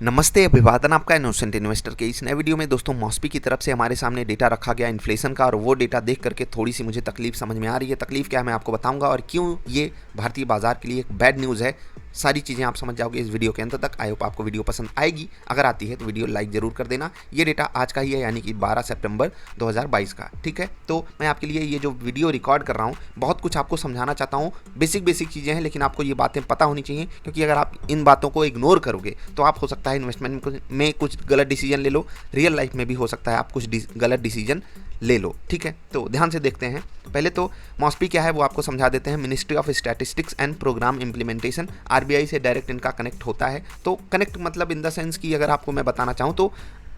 नमस्ते, अभिवादन आपका इनोसेंट इन्वेस्टर के इस नए वीडियो में। दोस्तों, मॉस्पी की तरफ से हमारे सामने डेटा रखा गया इन्फ्लेशन का, और वो डेटा देख करके थोड़ी सी मुझे तकलीफ समझ में आ रही है। तकलीफ क्या है मैं आपको बताऊंगा, और क्यों ये भारतीय बाजार के लिए एक बैड न्यूज़ है। सारी चीज़ें आप समझ जाओगे इस वीडियो के अंत तक। आई होप आपको वीडियो पसंद आएगी। अगर आती है तो वीडियो लाइक जरूर कर देना। ये डेटा आज का ही है, यानी कि 12 सितंबर 2022 का। ठीक है, तो मैं आपके लिए ये जो वीडियो रिकॉर्ड कर रहा हूँ, बहुत कुछ आपको समझाना चाहता हूँ। बेसिक चीज़ें हैं, लेकिन आपको ये बातें पता होनी चाहिए, क्योंकि अगर आप इन बातों को इग्नोर करोगे तो आप हो सकता है इन्वेस्टमेंट में कुछ गलत डिसीजन ले लो। रियल लाइफ में भी हो सकता है आप कुछ गलत डिसीजन ले लो। ठीक है, तो ध्यान से देखते हैं। पहले तो मॉस्पी क्या है वो आपको समझा देते हैं। Ministry of Statistics and Programme Implementation, RBI से डायरेक्ट इनका कनेक्ट होता है। तो कनेक्ट मतलब इन द सेंस कि अगर आपको मैं बताना चाहूँ तो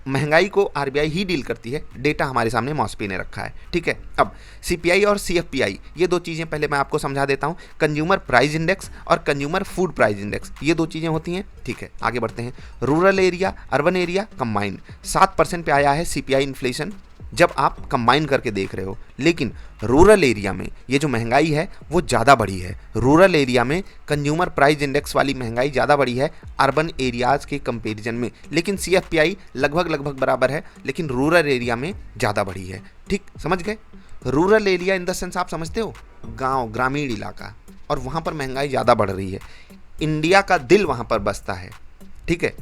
महंगाई को आरबीआई ही डील करती है। डेटा हमारे सामने मॉस्पी ने रखा है। ठीक है, अब सीपीआई और सीएफपीआई, ये दो चीज़ें पहले मैं आपको समझा देता हूँ। कंज्यूमर प्राइस इंडेक्स और कंज्यूमर फूड प्राइस इंडेक्स, ये दो चीज़ें होती हैं। ठीक है, आगे बढ़ते हैं। Rural area, urban area combined 7% पे आया है सीपीआई इन्फ्लेशन, जब आप कंबाइन करके देख रहे हो। लेकिन रूरल एरिया में ये जो महंगाई है वो ज़्यादा बढ़ी है। रूरल एरिया में कंज्यूमर प्राइस इंडेक्स वाली महंगाई ज़्यादा बढ़ी है अर्बन एरियाज़ के कंपैरिजन में। लेकिन सीएफपीआई लगभग बराबर है, लेकिन रूरल एरिया में ज़्यादा बढ़ी है। ठीक, समझ गए? Rural area in the sense आप समझते हो, गाँव, ग्रामीण इलाका, और वहाँ पर महंगाई ज़्यादा बढ़ रही है। इंडिया का दिल वहाँ पर बसता है। ठीक है,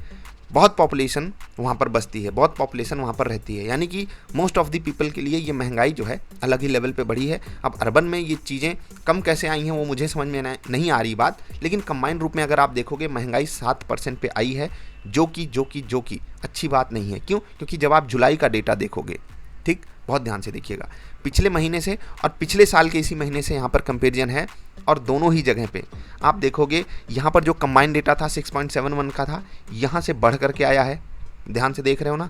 बहुत पॉपुलेशन वहाँ पर बसती है, बहुत पॉपुलेशन वहाँ पर रहती है, यानी कि मोस्ट ऑफ द पीपल के लिए ये महंगाई जो है अलग ही लेवल पे बढ़ी है। अब अर्बन में ये चीज़ें कम कैसे आई हैं वो मुझे समझ में नहीं आ रही बात, लेकिन कंबाइंड रूप में अगर आप देखोगे महंगाई 7% पे आई है, जो कि अच्छी बात नहीं है। क्यों? क्योंकि जब आप जुलाई का डेटा देखोगे, ठीक, बहुत ध्यान से देखिएगा, पिछले महीने से और पिछले साल के इसी महीने से यहाँ पर कंपेरिजन है, और दोनों ही जगह पे आप देखोगे यहाँ पर जो कंबाइंड डेटा था 6.71 का था, यहाँ से बढ़ करके आया है। ध्यान से देख रहे हो ना,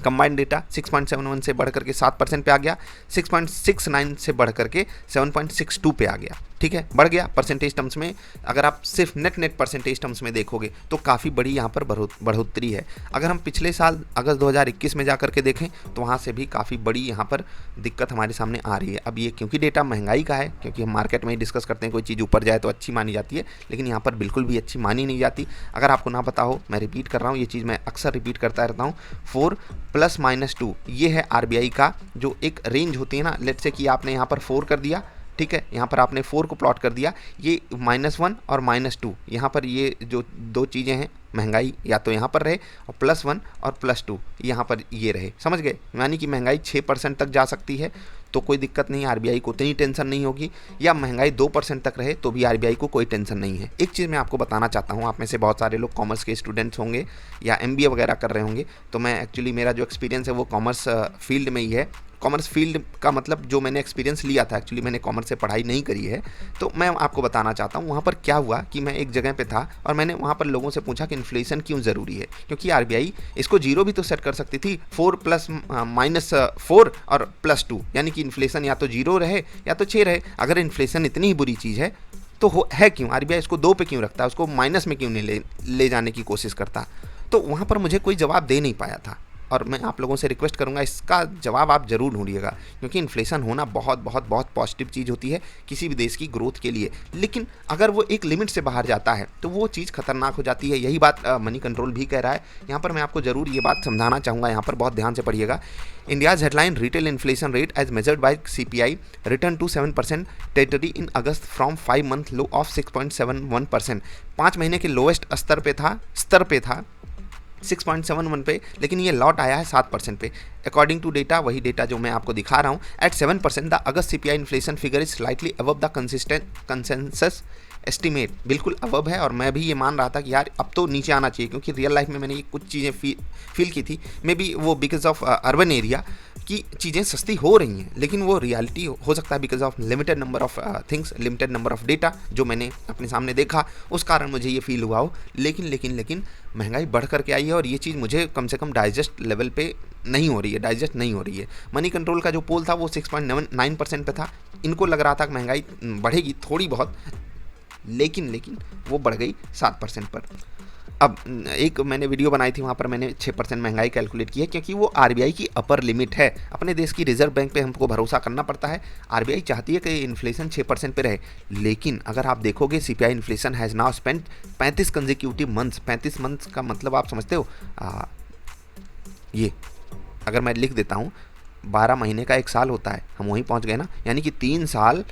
कंबाइंड डेटा 6.71 से बढ़ करके 7% पे आ गया, 6.69 से बढ़ करके 7.62 पे आ गया। ठीक है, बढ़ गया परसेंटेज टर्म्स में। अगर आप सिर्फ नेट परसेंटेज टर्म्स में देखोगे तो काफ़ी बड़ी यहाँ पर बढ़ोतरी है। अगर हम पिछले साल अगस्त 2021 में जा करके देखें तो वहाँ से भी काफ़ी बड़ी यहाँ पर दिक्कत हमारे सामने आ रही है। अब ये क्योंकि डेटा महंगाई का है, क्योंकि हम मार्केट में ही डिस्कस करते हैं, कोई चीज़ ऊपर जाए तो अच्छी मानी जाती है, लेकिन यहाँ पर बिल्कुल भी अच्छी मानी नहीं जाती। अगर आपको ना पता हो, मैं रिपीट कर रहा हूँ, ये चीज़ मैं अक्सर रिपीट करता रहता हूँ। 4 + -2 ये है आरबीआई का जो एक रेंज होती है ना। लेट्स से कि आपने यहाँ पर 4 कर दिया, ठीक है, यहाँ पर आपने 4 को प्लॉट कर दिया, ये -1 और -2, यहाँ पर ये जो दो चीज़ें हैं, महंगाई या तो यहाँ पर रहे, और +1 और +2 यहाँ पर ये रहे। समझ गए? यानी कि महंगाई 6% तक जा सकती है तो कोई दिक्कत नहीं, आरबीआई को उतनी टेंशन नहीं होगी, या महंगाई 2% तक रहे तो भी आरबीआई को कोई टेंशन नहीं है। एक चीज़ मैं आपको बताना चाहता हूँ, आप में से बहुत सारे लोग कॉमर्स के स्टूडेंट्स होंगे या एमबीए वगैरह कर रहे होंगे, तो मैं एक्चुअली मेरा जो एक्सपीरियंस है वो कॉमर्स फील्ड में ही है। कॉमर्स फील्ड का मतलब जो मैंने एक्सपीरियंस लिया था, एक्चुअली मैंने कॉमर्स से पढ़ाई नहीं करी है, तो मैं आपको बताना चाहता हूँ। वहाँ पर क्या हुआ कि मैं एक जगह पे था और मैंने वहाँ पर लोगों से पूछा कि इन्फ्लेशन क्यों ज़रूरी है, क्योंकि आरबीआई इसको 0 भी तो सेट कर सकती थी, 4 + -4 और +2, यानी कि इन्फ्लेशन या तो 0 रहे या तो 6 रहे। अगर इन्फ्लेशन इतनी ही बुरी चीज़ है तो है क्यों आरबीआई इसको 2 पे क्यों रखता है, उसको माइनस में क्यों नहीं ले जाने की कोशिश करता? तो वहाँ पर मुझे कोई जवाब दे नहीं पाया था, और मैं आप लोगों से रिक्वेस्ट करूंगा इसका जवाब आप ज़रूर ढूंढिएगा, क्योंकि इन्फ्लेशन होना बहुत पॉजिटिव चीज़ होती है किसी भी देश की ग्रोथ के लिए। लेकिन अगर वो एक लिमिट से बाहर जाता है तो वो चीज़ खतरनाक हो जाती है। यही बात मनी कंट्रोल भी कह रहा है। यहाँ पर मैं आपको ज़रूर ये बात समझाना चाहूँगा, यहाँ पर बहुत ध्यान से पढ़िएगा। India's headline retail inflation rate as measured by CPI return to 7% territory in August from 5 month low of 6.71%। 5 महीने के लोएस्ट स्तर पे था 6.71 पे, लेकिन ये लौट आया है 7% पे। अकॉर्डिंग टू डेटा, वही डेटा जो मैं आपको दिखा रहा हूँ, at 7% the August CPI inflation figure is slightly above the consensus estimate. बिल्कुल अबव है, और मैं भी ये मान रहा था कि यार अब तो नीचे आना चाहिए, क्योंकि रियल लाइफ में मैंने ये कुछ चीज़ें फील की थी। मे बी वो बिकॉज ऑफ अर्बन एरिया की चीज़ें सस्ती हो रही हैं, लेकिन वो रियलिटी हो सकता है because of limited number of things, limited number of data जो मैंने अपने सामने देखा, उस कारण मुझे ये फील हुआ हो। लेकिन महंगाई बढ़ करके आई है, और ये चीज़ मुझे कम से कम डाइजेस्ट लेवल पे नहीं हो रही है, डाइजेस्ट नहीं हो रही है। मनी कंट्रोल का जो पोल था वो 6.9% पे था। इनको लग रहा था कि महंगाई बढ़ेगी थोड़ी बहुत, लेकिन वो बढ़ गई 7% पर। अब एक मैंने वीडियो बनाई थी, वहाँ पर मैंने 6% महंगाई कैलकुलेट की है, क्योंकि वो आरबीआई की अपर लिमिट है। अपने देश की रिजर्व बैंक पे हमको भरोसा करना पड़ता है। आरबीआई चाहती है कि इन्फ्लेशन 6% पे रहे, लेकिन अगर आप देखोगे CPI inflation has now spent 35 consecutive months. 35 months का मतलब आप समझते हो, ये अगर मैं लिख देता हूँ 12 महीने का एक साल होता है, हम वहीं पहुँच गए ना, यानी कि 3 साल।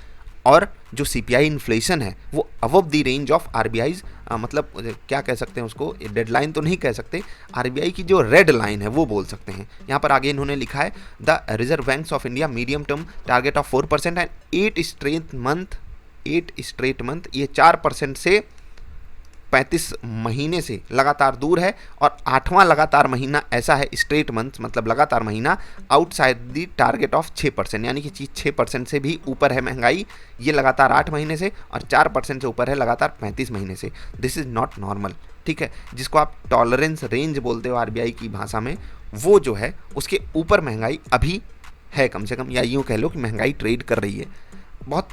और जो सीपीआई इन्फ्लेशन है वो अबव द रेंज ऑफ आरबीआईज, मतलब क्या कह सकते हैं उसको, डेडलाइन तो नहीं कह सकते, आरबीआई की जो रेड लाइन है वो बोल सकते हैं। यहाँ पर आगे इन्होंने लिखा है the reserve banks of India medium term target of 4% and 8 straight month, ये 4% से 35 महीने से लगातार दूर है। और 8वां लगातार महीना ऐसा है, स्ट्रेट मंथ मतलब लगातार महीना, आउटसाइड दी टारगेट ऑफ 6%, यानी कि चीज़ 6% से भी ऊपर है महंगाई, ये लगातार 8 महीने से, और 4% से ऊपर है लगातार 35 महीने से। दिस इज़ नॉट नॉर्मल, ठीक है, जिसको आप टॉलरेंस रेंज बोलते हो आरबीआई की भाषा में, वो जो है उसके ऊपर महंगाई अभी है कम से कम, या यूँ कह लो कि महंगाई ट्रेड कर रही है। बहुत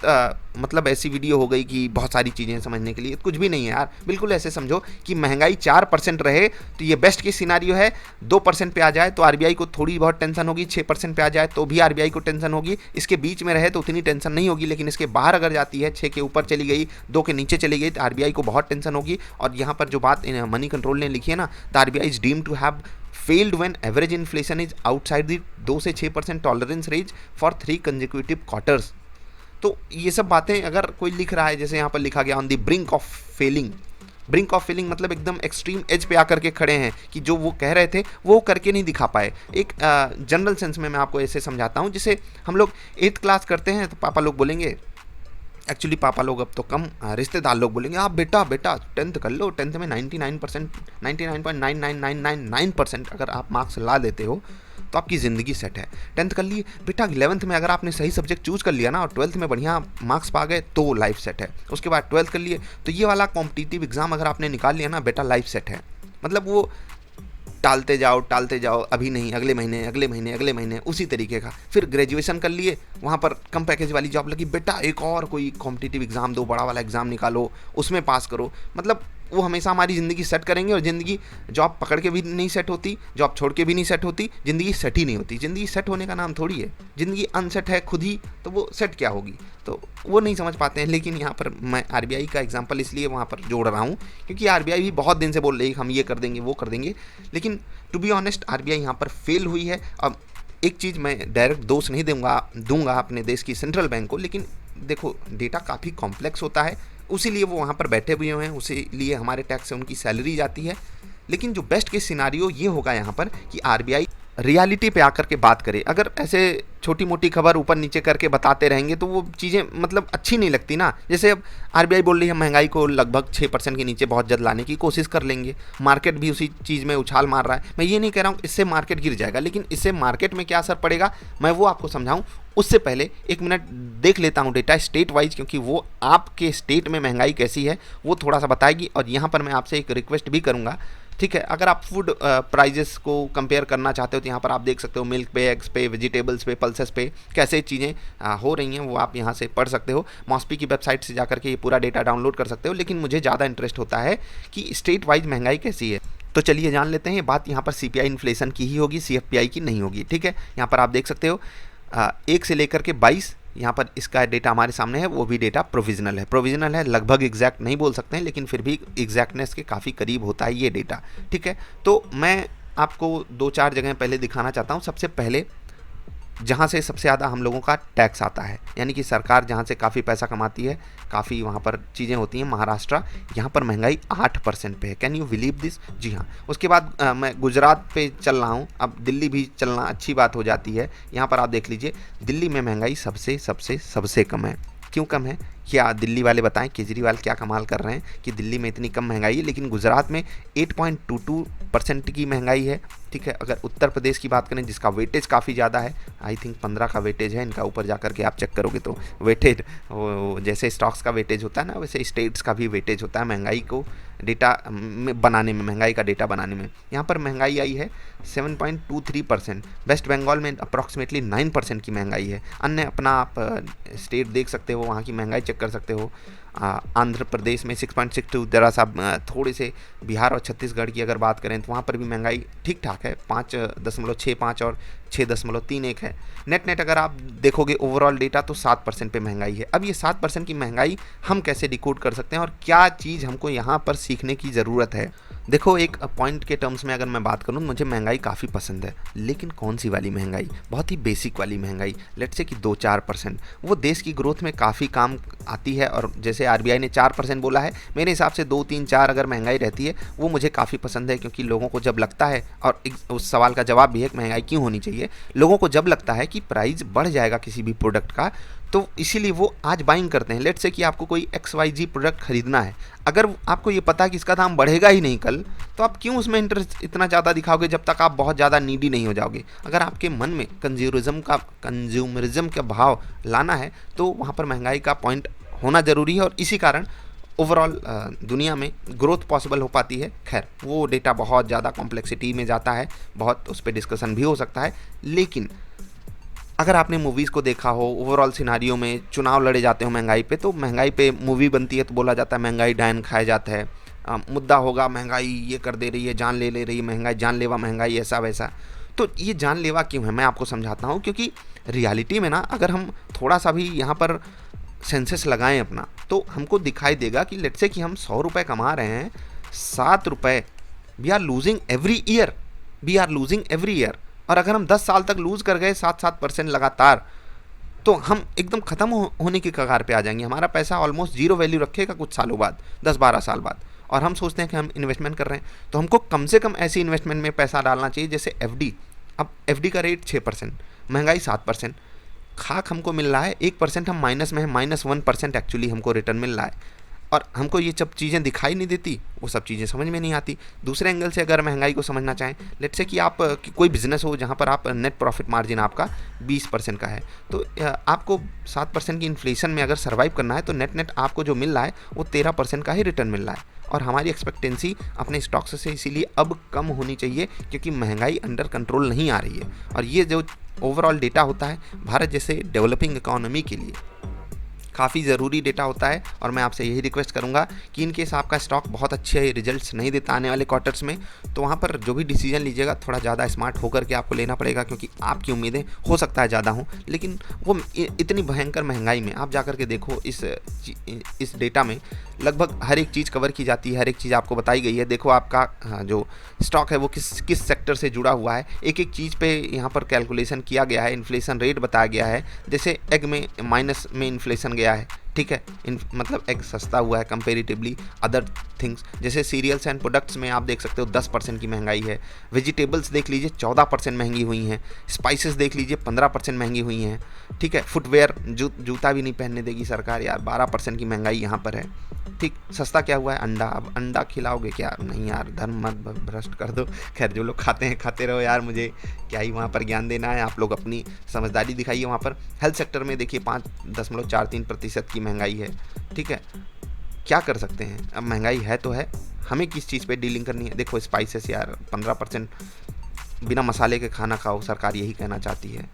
मतलब ऐसी वीडियो हो गई कि बहुत सारी चीज़ें समझने के लिए, कुछ भी नहीं है यार। बिल्कुल ऐसे समझो कि महंगाई 4% रहे तो ये बेस्ट केस सिनारियो है। 2% पे आ जाए तो आरबीआई को थोड़ी बहुत टेंशन होगी, 6% पे आ जाए तो भी आरबीआई को टेंशन होगी, इसके बीच में रहे तो उतनी टेंशन नहीं होगी, लेकिन इसके बाहर अगर जाती है, 6 के ऊपर चली गई, 2 के नीचे चली गई, तो आरबीआई को बहुत टेंशन होगी। और यहाँ पर जो बात मनी कंट्रोल ने लिखी है ना, the RBI is deemed to have failed when average inflation is outside the 2 से 6% tolerance range for 3 consecutive quarters. तो ये सब बातें अगर कोई लिख रहा है, जैसे यहाँ पर लिखा गया on the brink of failing, brink of failing मतलब एकदम एक्सट्रीम एज पे आकर के खड़े हैं कि जो वो कह रहे थे वो करके नहीं दिखा पाए। एक जनरल सेंस में मैं आपको ऐसे समझाता हूँ, जिसे हम लोग 8th क्लास करते हैं तो पापा लोग बोलेंगे, एक्चुअली पापा लोग अब तो कम, रिश्तेदार लोग बोलेंगे, आप बेटा 10th कर लो, 10th में 99%, 99.99999% अगर आप मार्क्स ला देते हो तो आपकी ज़िंदगी सेट है। 10th कर लिए बेटा, 11th में अगर आपने सही सब्जेक्ट चूज़ कर लिया ना और 12th में बढ़िया मार्क्स पा गए तो लाइफ सेट है। उसके बाद 12th कर लिए तो ये वाला कॉम्पिटिटिव एग्ज़ाम अगर आपने निकाल लिया ना बेटा, लाइफ सेट है। मतलब वो टालते जाओ, अभी नहीं, अगले महीने, उसी तरीके का। फिर ग्रेजुएशन कर लिए, वहाँ पर कम पैकेज वाली जॉब लगी, बेटा एक और कोई कॉम्पिटिटिव एग्ज़ाम दो, बड़ा वाला एग्ज़ाम निकालो, उसमें पास करो। मतलब वो हमेशा हमारी ज़िंदगी सेट करेंगे। और ज़िंदगी जॉब पकड़ के भी नहीं सेट होती, जॉब छोड़ के भी नहीं सेट होती, ज़िंदगी सेट ही नहीं होती। ज़िंदगी सेट होने का नाम थोड़ी है, ज़िंदगी अनसेट है खुद ही, तो वो सेट क्या होगी, तो वो नहीं समझ पाते हैं। लेकिन यहाँ पर मैं आरबीआई का एग्जांपल इसलिए वहाँ पर जोड़ रहा हूँ क्योंकि आरबीआई भी बहुत दिन से बोल रही है हम ये कर देंगे वो कर देंगे, लेकिन टू बी ऑनेस्ट आरबीआई यहाँ पर फेल हुई है। अब एक चीज़ मैं डायरेक्ट दोष नहीं दूंगा अपने देश की सेंट्रल बैंक को, लेकिन देखो डेटा काफ़ी कॉम्प्लेक्स होता है, उसीलिए वो वहाँ पर बैठे हुए हैं, उसीलिए हमारे टैक्स से उनकी सैलरी जाती है। लेकिन जो बेस्ट केस सिनारियो ये होगा यहाँ पर कि आरबीआई रियलिटी पे आकर के बात करे। अगर ऐसे छोटी मोटी खबर ऊपर नीचे करके बताते रहेंगे तो वो चीज़ें मतलब अच्छी नहीं लगती ना। जैसे अब आरबीआई बोल रही है महंगाई को लगभग 6% के नीचे बहुत जल्द लाने की कोशिश कर लेंगे, मार्केट भी उसी चीज़ में उछाल मार रहा है। मैं ये नहीं कह रहा हूँ इससे मार्केट गिर जाएगा, लेकिन इससे मार्केट में क्या असर पड़ेगा मैं वो आपको समझाऊँ। उससे पहले 1 मिनट देख लेता हूँ डेटा स्टेट वाइज, क्योंकि वो आपके स्टेट में महंगाई कैसी है वो थोड़ा सा बताएगी। और यहाँ पर मैं आपसे एक रिक्वेस्ट भी करूँगा, ठीक है, अगर आप फूड प्राइजेस को कंपेयर करना चाहते हो तो यहाँ पर आप देख सकते हो मिल्क पे, एग्स पे, वेजिटेबल्स पे, पल्सेस पे कैसे चीज़ें हो रही हैं, वो आप यहाँ से पढ़ सकते हो। मॉस्पी की वेबसाइट से जाकर के ये पूरा डेटा डाउनलोड कर सकते हो। लेकिन मुझे ज़्यादा इंटरेस्ट होता है कि स्टेट वाइज महंगाई कैसी है। तो चलिए जान लेते हैं। बात यहाँ पर सीपीआई इन्फ्लेशन की ही होगी, सीएफपीआई की नहीं होगी, ठीक है। यहाँ पर आप देख सकते हो 1 से लेकर के 22 यहाँ पर इसका डेटा हमारे सामने है, वो भी डेटा प्रोविजनल है, लगभग एग्जैक्ट नहीं बोल सकते हैं, लेकिन फिर भी एग्जैक्टनेस के काफ़ी करीब होता है ये डेटा, ठीक है। तो मैं आपको 2-4 जगह पहले दिखाना चाहता हूँ। सबसे पहले जहाँ से सबसे ज़्यादा हम लोगों का टैक्स आता है, यानी कि सरकार जहाँ से काफ़ी पैसा कमाती है, काफ़ी वहाँ पर चीज़ें होती हैं, महाराष्ट्र, यहाँ पर महंगाई 8% पे है। Can you believe this? जी हाँ। उसके बाद मैं गुजरात पे चल रहा हूँ, अब दिल्ली भी चलना अच्छी बात हो जाती है। यहाँ पर आप देख लीजिए दिल्ली में महंगाई सबसे कम है। क्यों कम है? क्या दिल्ली वाले बताएं, केजरीवाल क्या कमाल कर रहे हैं कि दिल्ली में इतनी कम महंगाई है, लेकिन गुजरात में 8.22% की महंगाई है, ठीक है। अगर उत्तर प्रदेश की बात करें जिसका वेटेज काफ़ी ज़्यादा है, आई थिंक 15 का वेटेज है इनका, ऊपर जा कर के आप चेक करोगे तो वेटेज जैसे स्टॉक्स का वेटेज होता है ना, वैसे स्टेट्स का भी वेटेज होता है महंगाई को डेटा बनाने में, महंगाई का डेटा बनाने में। यहाँ पर महंगाई आई है 7.23%। वेस्ट बंगाल में अप्रॉक्सीमेटली 9% की महंगाई है। अन्य अपना आप स्टेट देख सकते हो, वहाँ की महंगाई चेक कर सकते हो। आंध्र प्रदेश में 6.62, जरा सा थोड़े से बिहार और छत्तीसगढ़ की अगर बात करें तो वहाँ पर भी महंगाई ठीक ठाक है, 5.65 और 6.31 है। नेट अगर आप देखोगे ओवरऑल डेटा तो 7% पे महंगाई है। अब ये 7% की महंगाई हम कैसे डिकोड कर सकते हैं और क्या चीज़ हमको यहाँ पर सीखने की ज़रूरत है। देखो, एक पॉइंट के टर्म्स में अगर मैं बात करूँ, मुझे महंगाई काफ़ी पसंद है, लेकिन कौन सी वाली महंगाई? बहुत ही बेसिक वाली महंगाई, लेट्स से कि 2-4%, वो देश की ग्रोथ में काफ़ी काम आती है। और जैसे आरबीआई ने 4% बोला है, मेरे हिसाब से 2-3-4 अगर महंगाई रहती है वो मुझे काफ़ी पसंद है, क्योंकि लोगों को जब लगता है, और उस सवाल का जवाब भी है कि महंगाई क्यों होनी चाहिए, लोगों को जब लगता है कि प्राइस बढ़ जाएगा किसी भी प्रोडक्ट का, तो इसीलिए वो आज बाइंग करते हैं। लेट्स से कि आपको कोई XYZ प्रोडक्ट खरीदना है, अगर आपको ये पता है कि इसका दाम बढ़ेगा ही नहीं कल, तो आप क्यों उसमें इंटरेस्ट इतना ज़्यादा दिखाओगे जब तक आप बहुत ज़्यादा नीडी नहीं हो जाओगे। अगर आपके मन में कंज्यूमरिज्म का भाव लाना है, तो वहाँ पर महंगाई का पॉइंट होना ज़रूरी है, और इसी कारण ओवरऑल दुनिया में ग्रोथ पॉसिबल हो पाती है। खैर, वो डेटा बहुत ज़्यादा कॉम्प्लेक्सिटी में जाता है, बहुत उस पर डिस्कशन भी हो सकता है, लेकिन अगर आपने मूवीज़ को देखा हो, ओवरऑल सिनारियो में चुनाव लड़े जाते हो महंगाई पे, तो महंगाई पे मूवी बनती है तो बोला जाता है महंगाई डायन खाया जाता है। मुद्दा होगा महंगाई ये कर दे रही है, जान ले रही है महंगाई, जानलेवा महंगाई, ऐसा वैसा। तो ये जानलेवा क्यों है, मैं आपको समझाता हूँ। क्योंकि रियलिटी में ना, अगर हम थोड़ा सा भी यहाँ पर सेंसेस लगाएं अपना, तो हमको दिखाई देगा कि लेट्स से कि हम 100 रुपये कमा रहे हैं, 7 रुपये we are losing every year. और अगर हम 10 साल तक लूज़ कर गए 7% लगातार, तो हम एकदम ख़त्म होने की कगार पे आ जाएंगे। हमारा पैसा ऑलमोस्ट जीरो वैल्यू रखेगा कुछ सालों बाद, 10-12 साल बाद। और हम सोचते हैं कि हम इन्वेस्टमेंट कर रहे हैं, तो हमको कम से कम ऐसी इन्वेस्टमेंट में पैसा डालना चाहिए जैसे FD। अब FD का रेट 6%, महंगाई 7%, खाक हमको मिल रहा है 1%, हम माइनस में है, -1% एक्चुअली हमको रिटर्न मिल रहा है। और हमको ये जब चीज़ें दिखाई नहीं देती, वो सब चीज़ें समझ में नहीं आती। दूसरे एंगल से अगर महंगाई को समझना चाहें, लेट्स से कि आप कोई बिजनेस हो जहाँ पर आप नेट प्रॉफिट मार्जिन आपका 20% का है, तो आपको 7% की इन्फ्लेशन में अगर सर्वाइव करना है, तो नेट आपको जो मिल रहा है वो 13% का ही रिटर्न मिल रहा है। और हमारी एक्सपेक्टेंसी अपने स्टॉक्स से इसीलिए अब कम होनी चाहिए, क्योंकि महंगाई अंडर कंट्रोल नहीं आ रही है। और ये जो ओवरऑल डेटा होता है भारत जैसे डेवलपिंग इकोनॉमी के लिए काफ़ी ज़रूरी डेटा होता है। और मैं आपसे यही रिक्वेस्ट करूंगा कि इनकेस आपका स्टॉक बहुत अच्छे रिजल्ट्स नहीं देता आने वाले क्वार्टर्स में, तो वहाँ पर जो भी डिसीजन लीजिएगा थोड़ा ज़्यादा स्मार्ट होकर के आपको लेना पड़ेगा, क्योंकि आपकी उम्मीदें हो सकता है ज़्यादा हों, लेकिन वो इतनी भयंकर महंगाई में आप जा कर के देखो, इस डेटा में लगभग हर एक चीज़ कवर की जाती है, हर एक चीज़ आपको बताई गई है। देखो आपका जो स्टॉक है वो किस सेक्टर से जुड़ा हुआ है, एक एक चीज़ पे यहाँ पर कैलकुलेशन किया गया है, इन्फ्लेशन रेट बताया गया है। जैसे एग में माइनस में इन्फ्लेशन गया है, ठीक है, मतलब एग सस्ता हुआ है कंपेरेटिवली अदर थिंग्स। जैसे सीरियल्स एंड प्रोडक्ट्स में आप देख सकते हो 10% की महंगाई है। वेजिटेबल्स देख लीजिए 14% महंगी हुई हैं। स्पाइसेस देख लीजिए 15% महंगी हुई हैं। ठीक है, फुटवेयर जूता भी नहीं पहनने देगी सरकार यार, 12% की महंगाई यहाँ पर है। ठीक, सस्ता क्या हुआ है, अंडा। अब अंडा खिलाओगे क्या? नहीं यार, धर्म मत भ्रष्ट कर दो। खैर, जो लोग खाते हैं खाते रहो यार, मुझे क्या ही वहाँ पर ज्ञान देना है। आप लोग अपनी समझदारी दिखाइए। वहाँ पर हेल्थ सेक्टर में देखिए 5.43% की महंगाई है। ठीक है, क्या कर सकते हैं, अब महंगाई है तो है, हमें किस चीज़ पे डीलिंग करनी है। देखो स्पाइसेस यार 15%, बिना मसाले के खाना खाओ, सरकार यही कहना चाहती है।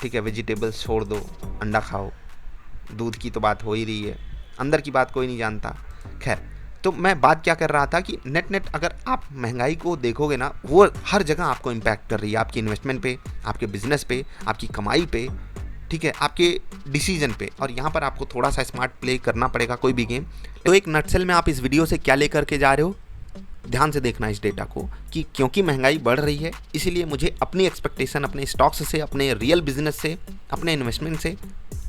ठीक है, वेजिटेबल्स छोड़ दो, अंडा खाओ, दूध की तो बात हो ही रही है, अंदर की बात कोई नहीं जानता। खैर, तो मैं बात क्या कर रहा था कि नेट अगर आप महंगाई को देखोगे ना, वो हर जगह आपको इम्पैक्ट कर रही है, आपकी इन्वेस्टमेंट पे, आपके बिजनेस पे, आपकी कमाई पे, ठीक है, आपके डिसीजन पे। और यहाँ पर आपको थोड़ा सा स्मार्ट प्ले करना पड़ेगा कोई भी गेम। तो एक नटसेल में आप इस वीडियो से क्या लेकर के जा रहे हो, ध्यान से देखना इस डेटा को, कि क्योंकि महंगाई बढ़ रही है इसीलिए मुझे अपनी एक्सपेक्टेशन अपने स्टॉक्स से, अपने रियल बिजनेस से, अपने इन्वेस्टमेंट से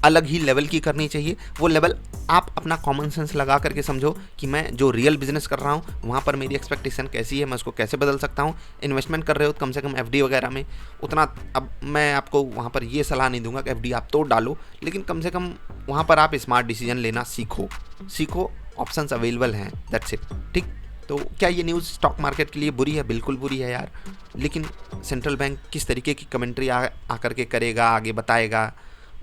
अलग ही लेवल की करनी चाहिए। वो लेवल आप अपना कॉमन सेंस लगा करके समझो कि मैं जो रियल बिजनेस कर रहा हूँ वहाँ पर मेरी एक्सपेक्टेशन कैसी है, मैं उसको कैसे बदल सकता हूँ। इन्वेस्टमेंट कर रहे हो तो कम से कम FD वगैरह में उतना, अब मैं आपको वहाँ पर ये सलाह नहीं दूंगा कि FD आप तोड़ डालो, लेकिन कम से कम वहाँ पर आप स्मार्ट डिसीजन लेना सीखो। ऑप्शंस अवेलेबल हैं, दैट्स इट। ठीक, तो क्या ये न्यूज़ स्टॉक मार्केट के लिए बुरी है? बिल्कुल बुरी है यार, लेकिन सेंट्रल बैंक किस तरीके की कमेंट्री आकर के करेगा, आगे बताएगा,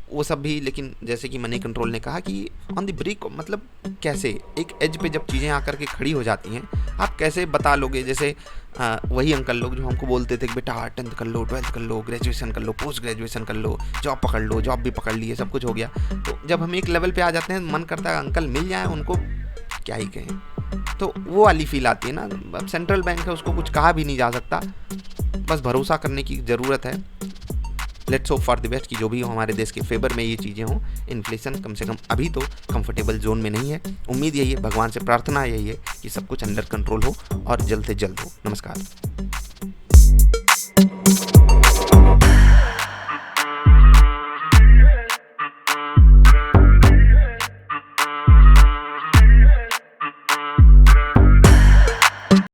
वो सब भी, लेकिन जैसे कि मनी कंट्रोल ने कहा कि ऑन द ब्रिक, मतलब कैसे एक एज पे जब चीज़ें आकर के खड़ी हो जाती हैं, आप कैसे बता लोगे। जैसे वही अंकल लोग जो हमको बोलते थे कि बेटा 10th कर लो, 12th कर लो, ग्रेजुएशन कर लो, पोस्ट ग्रेजुएशन कर लो, जॉब पकड़ लो, जॉब भी पकड़ लिए, सब कुछ हो गया। तो जब हम एक लेवल पे आ जाते हैं, मन करता है अंकल मिल जाए, उनको क्या ही कहें। तो वो वाली फील आती है ना। अब सेंट्रल बैंक है, उसको कुछ कहा भी नहीं जा सकता, बस भरोसा करने की ज़रूरत है। Let's hope for the best कि जो भी हो हमारे देश के फेवर में ये चीज़ें हों। इन्फ्लेशन कम से कम अभी तो कंफर्टेबल जोन में नहीं है। उम्मीद यही है, भगवान से प्रार्थना यही है कि सब कुछ अंडर कंट्रोल हो और जल्द से जल्द हो। नमस्कार।